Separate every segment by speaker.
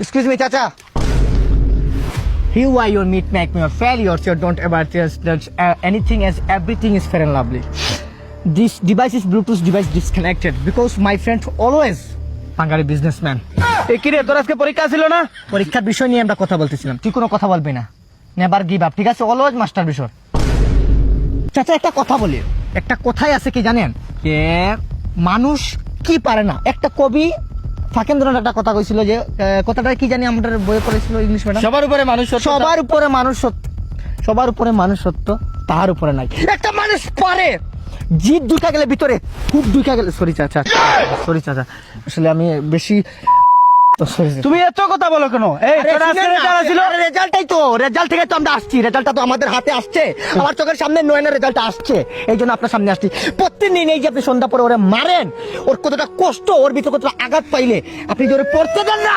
Speaker 1: Excuse me, Chacha. Here why your meat make me a failure, so don't ever trust that anything as everything is fair and lovely. This device is Bluetooth device disconnected because my friend always Hungary businessman.
Speaker 2: এ কি রে তোর আজকে পরীক্ষা ছিল না?
Speaker 1: পরীক্ষার বিষয় নিয়ে আমরা কথা বলতেছিলাম, তুই কোনো কথা বলবি না। নেভার গিভ আপ, ঠিক আছে? অলওয়েজ মাস্টার বিষয়। চাচা একটা কথা বলি, একটা কথাই আছে কি জানেন, যে মানুষ কি পারে না। একটা কবি ফাকেন্দ্রনাথ একটা কথা কইছিল, যে কথাটা কি জানি আমাদের বইয়ে পড়েছিল ইংলিশ ম্যাডাম,
Speaker 2: সবার উপরে মানুষ সত্য।
Speaker 1: সবার উপরে মানুষ সত্য, সবার উপরে মানুষ সত্য, তাহার উপরে নাই। একটা মানুষ পারে জিদ দুইটা গেলে ভিতরে খুব দুইটা গেলে, সরি চাচা, সরি চাচা, আসলে আমি বেশি
Speaker 2: তুমি এত কথা বলো কেন? এই তোর আজকে রেজাল্ট ছিল?
Speaker 1: রেজাল্টটাই তো, রেজাল্ট থেকে তো আমরা আসছি, রেজাল্টটা তো আমাদের হাতে আসছে, আমার চোখের সামনে নয়নের রেজাল্টটা আসছে, এই জন্য আপনার সামনে আসছি। প্রত্যেকদিন এই যে আপনি সন্ধ্যা পরে ওরে মারেন, ওর কতটা কষ্ট, ওর ভিতরে কতটা আঘাত পাইলে আপনি যে ওরে পড়তে দেন না,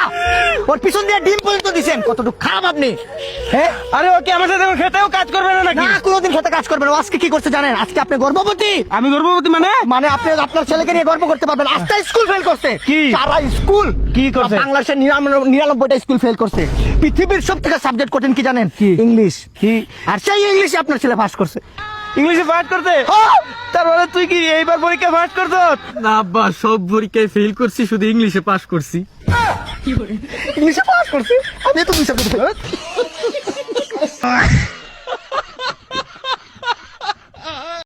Speaker 1: ওর পিছন দিয়ে ডিম পর্যন্ত দিচ্ছেন, কতটুকু খারাপ আপনি। হ্যাঁ,
Speaker 2: আরে ওকে আমার সাথে খেতেও কাজ করবে না নাকি?
Speaker 1: না কোনোদিন খেতে কাজ করবেন। আজকে কি করছে জানেন? আজকে আপনি গর্ভবতী।
Speaker 2: আমি গর্ভবতী মানে?
Speaker 1: মানে আপনি আপনার ছেলেকে নিয়ে গর্ব করতে পারবেন। আজকে স্কুল ফেল করছে।
Speaker 2: কি?
Speaker 1: সারা স্কুল
Speaker 2: কি করছে?
Speaker 1: বাংলাদেশের 99টা স্কুল ফেল করছে। পৃথিবীর সব থেকে সাবজেক্ট কঠিন কি জানেন?
Speaker 2: কি?
Speaker 1: ইংলিশ।
Speaker 2: কি?
Speaker 1: আর সেই ইংলিশে আপনার ছেলে পাস করছে।
Speaker 2: ইংলিশে পাস করতে? তার মানে তুই কি এইবার পরীক্ষা পাস করছ?
Speaker 3: না আব্বা, সব পরীক্ষায় ফেল করছি, শুধু ইংলিশে পাস করছি।
Speaker 1: ইংলিশে পাস করছে, আমি তো বিশ্বাস করতে